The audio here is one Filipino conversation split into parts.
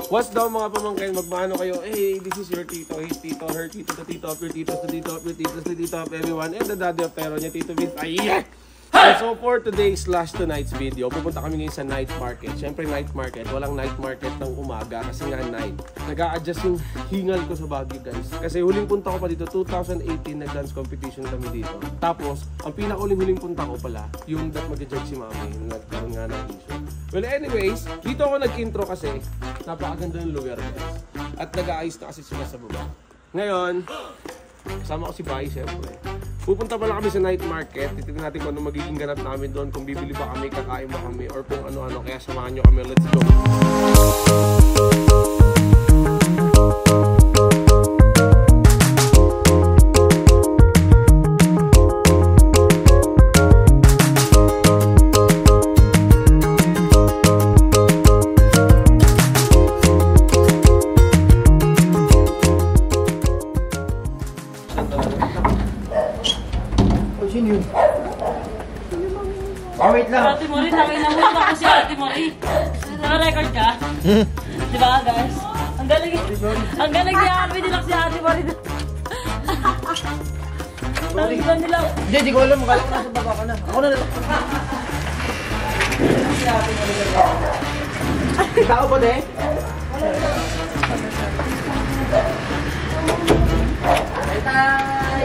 What's down mga pamangkin? Magmano kayo? Hey, this is your tito, his tito, her tito, the tito of your titos, the tito of your titos, the tito of everyone, and the daddy of Tero niya, Tito Vince. Ay! So for today's /tonight's video, pupunta kami ngayon sa night market. Siyempre night market, walang night market ng umaga kasi nga night. Nag-a-adjust yung hingal ko sa Baguio guys. Kasi huling punta ko pa dito, 2018 nag-dance competition kami dito. Tapos, ang pinaka-huling punta ko pala, yung that mag-judge si Mami, nagkaroon nga ng issue. Well anyways, dito ako nag-intro kasi napakaganda ng lugar guys. At nag-aayos na kasi sila sa baba. Ngayon, kasama ko si Bai siyempre. Pupunta pala kami sa night market. Titignan natin kung ano magiging ganap namin doon. Kung bibili ba kami, kakain ba kami, or kung ano-ano. Kaya samahan nyo kami. Let's go! Oh, wait lang. Ate Marie, nakinamulot ako si Ate Marie. Naka-record ka? Diba guys? Ang galing niya kami nilak si Ate Marie. Ang nila. Hindi ko alam. Makala ko nasa baba ka na. Ako na nilak. Si Ate Marie. Tao ba de? Tay!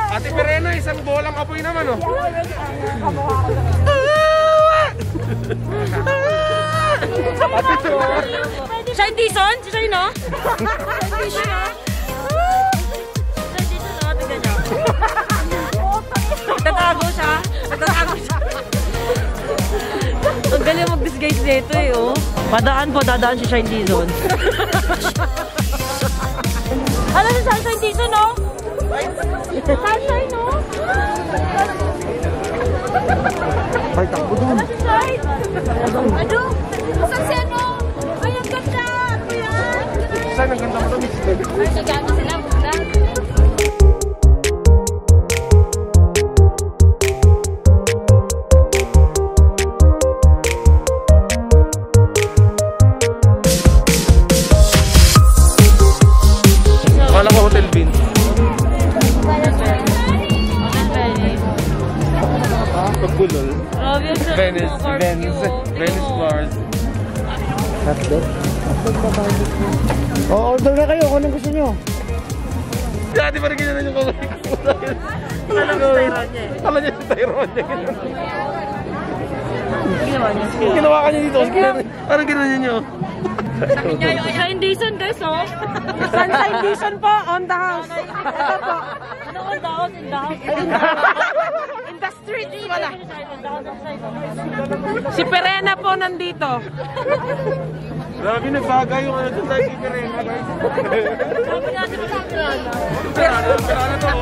Ate Perena, isang bolang apoy naman oh. Ate Chor. Shine Dison? Si Shine no? Shine Dison no? Shine Dison no? Tingnan nyo. Tatago siya. Ang galing mag-disguise dito eh oh. Dadaan si Shine Dison. Ano si Shine Dison no? Sunshine, no? Ay, takbo doon. Ano si Shine? Ano? Saan siya, no? Ay, ang ganda! Ano yan? Saan ang ganda mo doon? Ay, nagano sila muna. Akala ko Hotel Vince. Pagkulol. Venice Bars. Hotdog? Order na kayo kung anong gusto nyo. Dati pa rin ganyan yung kakain ko. Kala niya si Tyrone niya. Ginawa ka niya dito. Parang ganyan nyo. Shine Dison guys, oh. Sunshine Dison po, on the house. Ito po. Ano on the house? In the house? In the street, wala. Si Perena po nandito. Grabe, nagbagay yung ano doon tayo kay Perena, guys. Sabi nga si Perena to.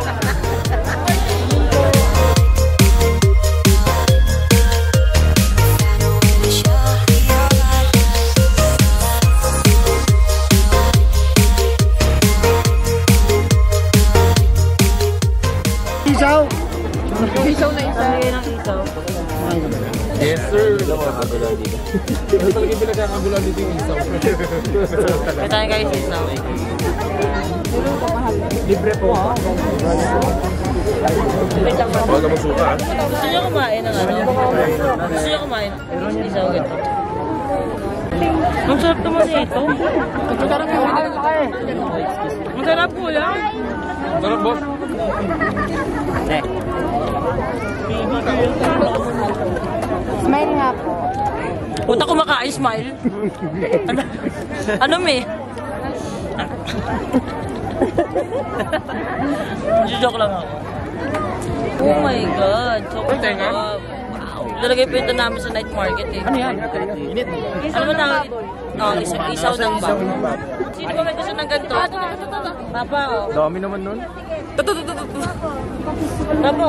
Isaw! Isaw na isaw. Yes, sir. Ano talaga yung pinagkakagulan dito yung isaw? May tayo guys, isaw. Libre po. Huwag ka magsuka. Gusto nyo kumain ng ano? Gusto nyo kumain? Isaw ganito. Ang sarap naman ito. Ang sarap po yan. Ang sarap, boss. Smile nga po. Punta kumakain, smile. Ano me? Joke lang ako. Oh my God. Sobrang sarap. Wow. Talaga yung pinto namin sa night market eh. Ano yan? Init. Ano ba tawag? Isaw ng bab. Sino ba may gusto ng ganito? Papa, oh. Dami naman nun. Papa.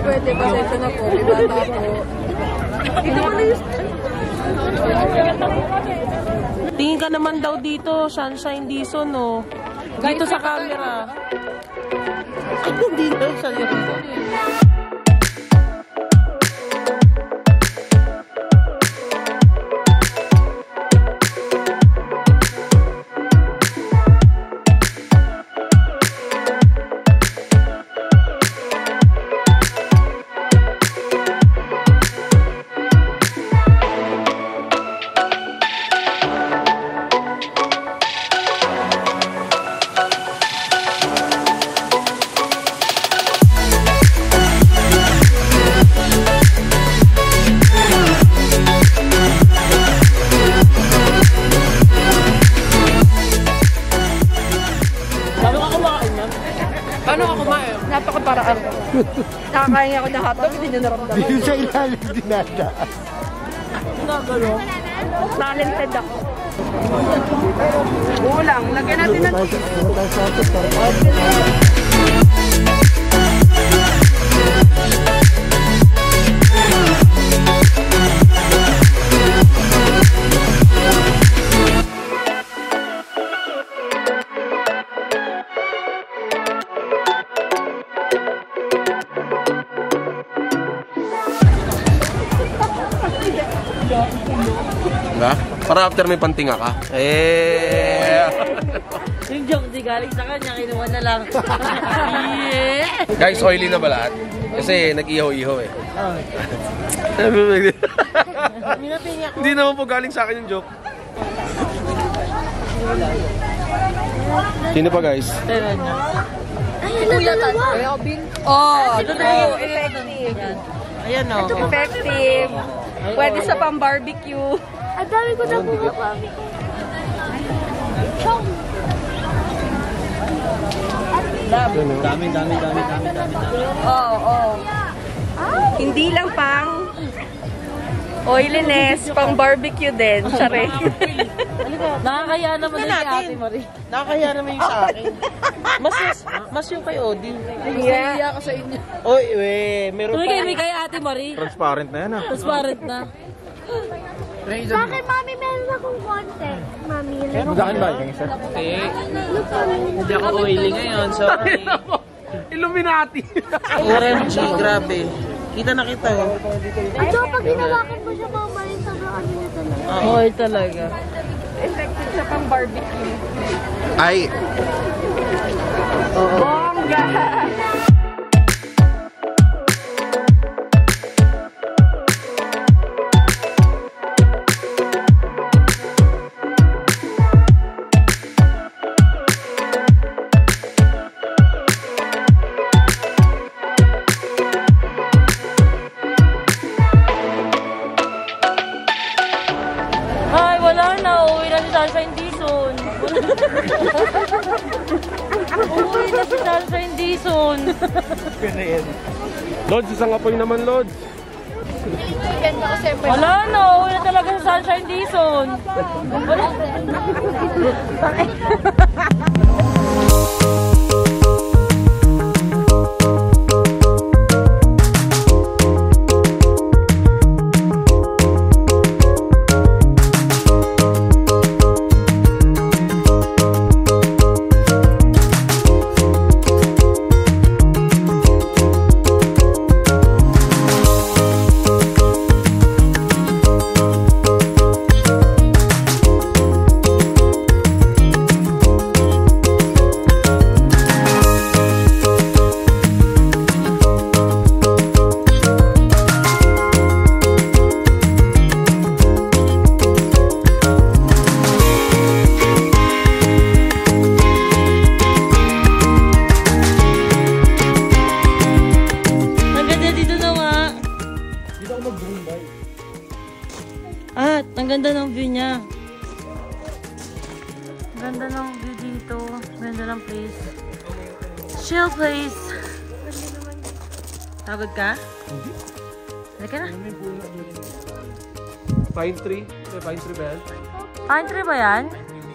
Pwede, pasensya na po. Ibata po. Tingin ka naman daw dito, Sunshine Dizon, no? Dito sa camera. Hindi daw sa'yo. Napakaparaan ko. Nakakain ako ng hotdog, hindi nyo naramdaman. Hindi sa ilalim dinada. Nagalo. Talented ako. Ulang, lagyan natin ng... Diba? Para after may pantinga ka. Yung joke di galing sa kanya, kinuha na lang. Guys, oily na ba lahat? Kasi nag-ihaw-ihaw eh. Hindi naman po galing sa akin yung joke. Sino pa guys? Oh, effective. Ayan, no? Effective. Pwede sa pang-barbecue. Ang dami ko na mga barbecue. Dami. Oo. Hindi lang pang oiliness, pang barbecue din. Siyempre. Nakakaya naman din si Ate Marie. Nakakaya naman yung sa akin. Mas yung kay Odin. Yeah. Ka sa inyo. Oy, meron Tuloy kayo kay Ate Marie. Transparent na yan ah. Transparent na. Sa akin, mami, meron akong konti. Mami, Magkakan ba yung isa? Hindi ako oily ngayon, sorry. Illuminati! OMG, grabe. Kita na kita. At so, pag hinawakan mo siya, mama, yung sobrang ano niya talaga. Hoy talaga. Effective sa pang-barbecue. Ay! Bongga! Ay, wala na. Uwi na si Sunshine Dizon. Uwi na si Sunshine Dizon. Lods, isang apoy naman, Lods. Wala na. Uwi na talaga si Sunshine Dizon. Ganda ng view dito. Ganda ng place. Chill place. Pagod ka? Halika na. Pine tree. May pine tree ba yan? Pine tree ba yan?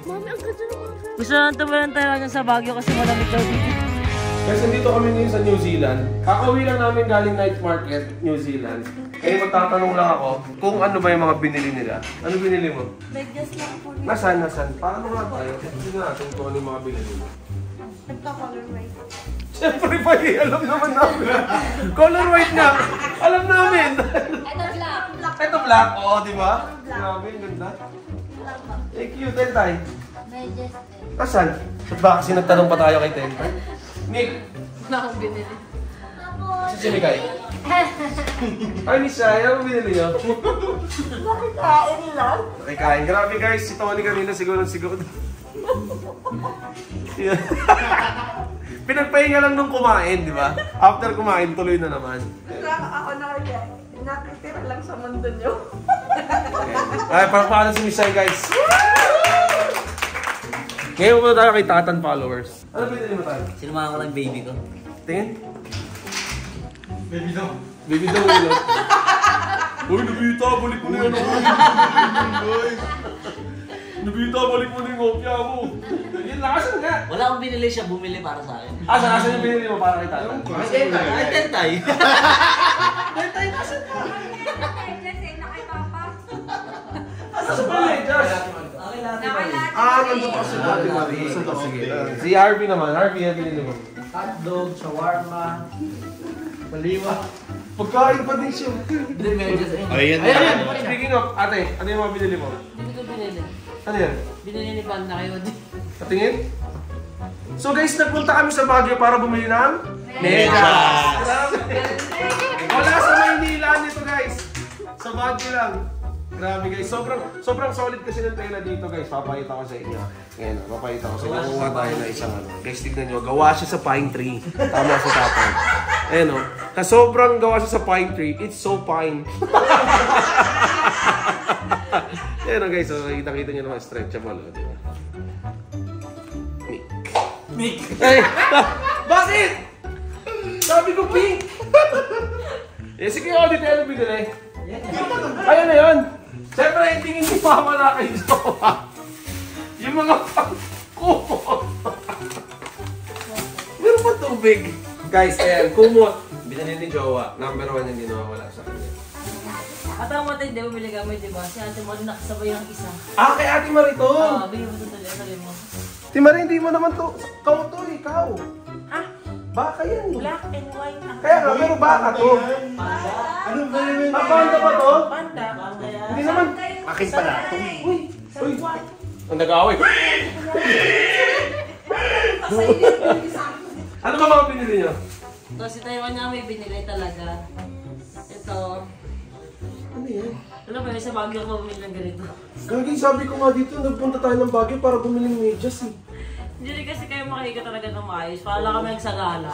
Mami, ang ganda ng mga. Gusto na tumulan tayo niya sa Baguio kasi malamig daw dito. Guys, nandito kami ngayon sa New Zealand. Kakauwi lang namin galing night market, New Zealand. Eh, magtatanong lang ako kung ano ba yung mga binili nila. Ano binili mo? Medyas lang po. Nasaan? Paano nga tayo? Tignan natin kung ano yung mga binili mo. Nagka-color white. Siyempre pa alam naman namin. Color white nga. Alam namin. Ito black. Ito black. Oo, di ba? Grabe, ganda. Eh, cute. Tentay. Medyas. Nasaan? Ba't ba kasi nagtanong pa tayo kay Tentay? Nick. Wala akong binili. Si Mikay. Ay, Miss Shai, ano binili niyo? Nakikain lang. Nakikain. Grabe guys, si Tony kanina siguro. Yeah. Pinagpahinga lang nung kumain, di ba? After kumain, tuloy na naman. Ako nakitira lang sa mundo niyo. Ay, parang si Miss Shai, guys. Ngayon muna tayo kay Tatan followers. Ano binili mo tayo? Sinamahan ko lang baby ko. Tingin? Baby daw. Baby daw, ulo. Uy, Nabita, balik mo na yan ako. Nabita, balik mo na yung opya mo. Yun, lakasan nga. Wala akong binili siya, bumili para sa akin. Asan yung binili mo para kay Tatan? Ay, Tentay. Sa pala, nandun pa si Ate Marie. Sige. Si Harvey naman. Harvey, ano binili mo? Hotdog, shawarma, baliwa. Pagkain pa din siya. Medyas eh. Ayan. Speaking of, ate, ano yung mga binili mo? Hindi ko binili. Ano yan? Binili ni Pan na kayo. Patingin? So guys, nagpunta kami sa Baguio para bumili ng medyas. Wala sa Maynila nito guys. Sa Baguio lang. Grabe guys, sobrang solid kasi ng tela dito guys. Papakita ko sa inyo. Ngayon, papakita ko sa inyo. Kuha tayo na isang ano. Guys, tignan nyo, gawa siya sa pine tree. Tama sa tapon. Ayan o. Kasi sobrang gawa siya sa pine tree, it's so pine. Ayan o guys, so kita-kita nyo naman stretchable. Diba? Nick. Ay! Bakit? Sabi ko pink! Eh, sige o, dito ano binili? Ayun na yun! Siyempre, hindi mama na kayo sa yung mga kumot. Meron pa tubig. Guys, ayan, kumot. Binili ni Jowa. Number 1 yung ginawa wala sa kanya. At ang matay, di ba bili kami, di ba? Si Ate Marie nakasabay ang isa. Ah, kay Ate Marie to! Bigyan mo ito tuloy mo. Ate Marie, hindi mo naman to. Ikaw to, ikaw. Ah, Baka yan. black and white. Kaya nga, pero baka to. Ano ba yun? Ah, panda ba to? Panda. Hindi naman. Akin pala. Uy! Ang nag-away ko. Ano ba mga pinili niyo? Ito, si Taiwan niya may binili talaga. Ito. Ano yan? Ano ba, sa Baguio ko bumili ng ganito. Gagawin, sabi ko nga dito, nagpunta tayo ng Baguio para bumili ng medyas eh. Hindi kasi kayo makikita talaga ng maayos. Para lang kami nagsagala.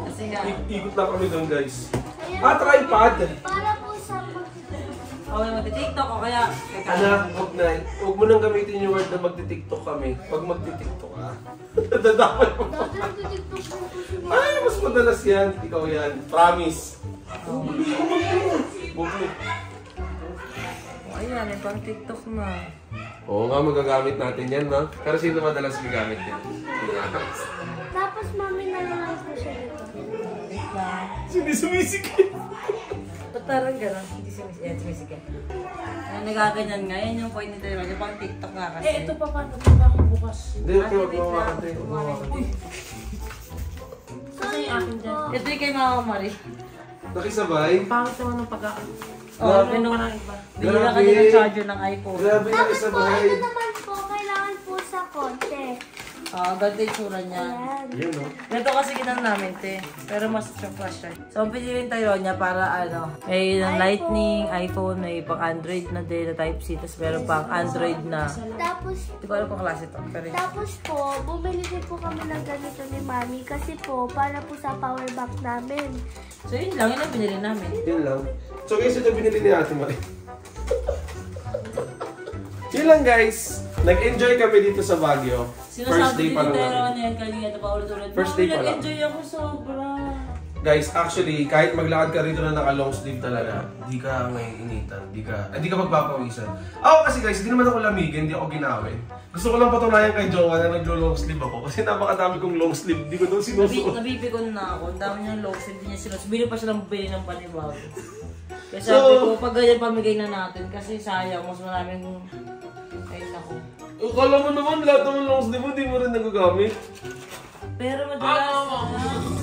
Kasi nga. Ikot lang kami doon guys. Ah, tripod! Para po sa Okay, magti-tiktok o kaya... Anak, huwag mo nang gamitin yung word na magti-tiktok kami. Pag magti-tiktok ka, dadamay mo pa. dati nagtitiktok po po si Mami. Ay, mas madalas yan. Ikaw yan. Promise. Bukli. Ayan, may pang tiktok na. Oo nga, magagamit natin yan, no? Pero sino madalas gagamit yan? Tapos Mami nalalas na siya dito. Hindi sumisikip. Ba't parang gano'n? Hindi sumisikip. Ang nagaganyan nga, yan yung point ni Taiwan. Yung pang tiktok nga kasi. Ito pa, paano ba ako bukas? Hindi, huwag mawakan tayo. Kasi yung akin dyan. Ito yung kay Mama Marie. Nakisabay? Pangit naman ng pagkakas. Oo, pinong binila ka ng charger ng iPhone. Grabe Tapos po, nakisabay. ito naman po, kailangan po sa konti. Ganda yung tsura niya. Ayan. Yun, no? Ganito kasi ginan namin, te. Pero mas flash siya. So, ang pinili tayo niya para ano, may Lightning, iPhone, may pang Android na din na Type-C, tapos meron pang Android na, Tapos, hindi ko alam kung klase to. Pero tapos po, bumili din po kami ng ganito ni Mami kasi po, para po sa power bank namin. so, yun lang, yun ang binili namin. Yun lang. So guys, ito binili ni Ate Marie. Yun lang guys. Nag-enjoy kami dito sa Baguio. First day pa lang Sinasabi namin. din ni kanina ito pa ulit-ulit. First day pa lang. Nag-enjoy ako sobra. Guys, actually, kahit maglakad ka rito na naka-long sleeve talaga, di ka may initan, di ka magpapawisan. Ako kasi guys, hindi naman ako lamigin, hindi ako ginawin. Gusto ko lang patunayan kay Jowa na naglo-long sleeve ako kasi napakadami kong long sleeve, di ko doon sinusuot. Nabibigon na ako. Ang dami niyang long sleeve, hindi niya sinusuot. Bili pa siya ng bili ng panibago. Kaya sabi ko, pag ganyan pamigay na natin kasi sayang, mas maraming... Ay, naku. Akala mo naman, lahat ng long sleeve mo, di mo rin nagagamit. Pero madalas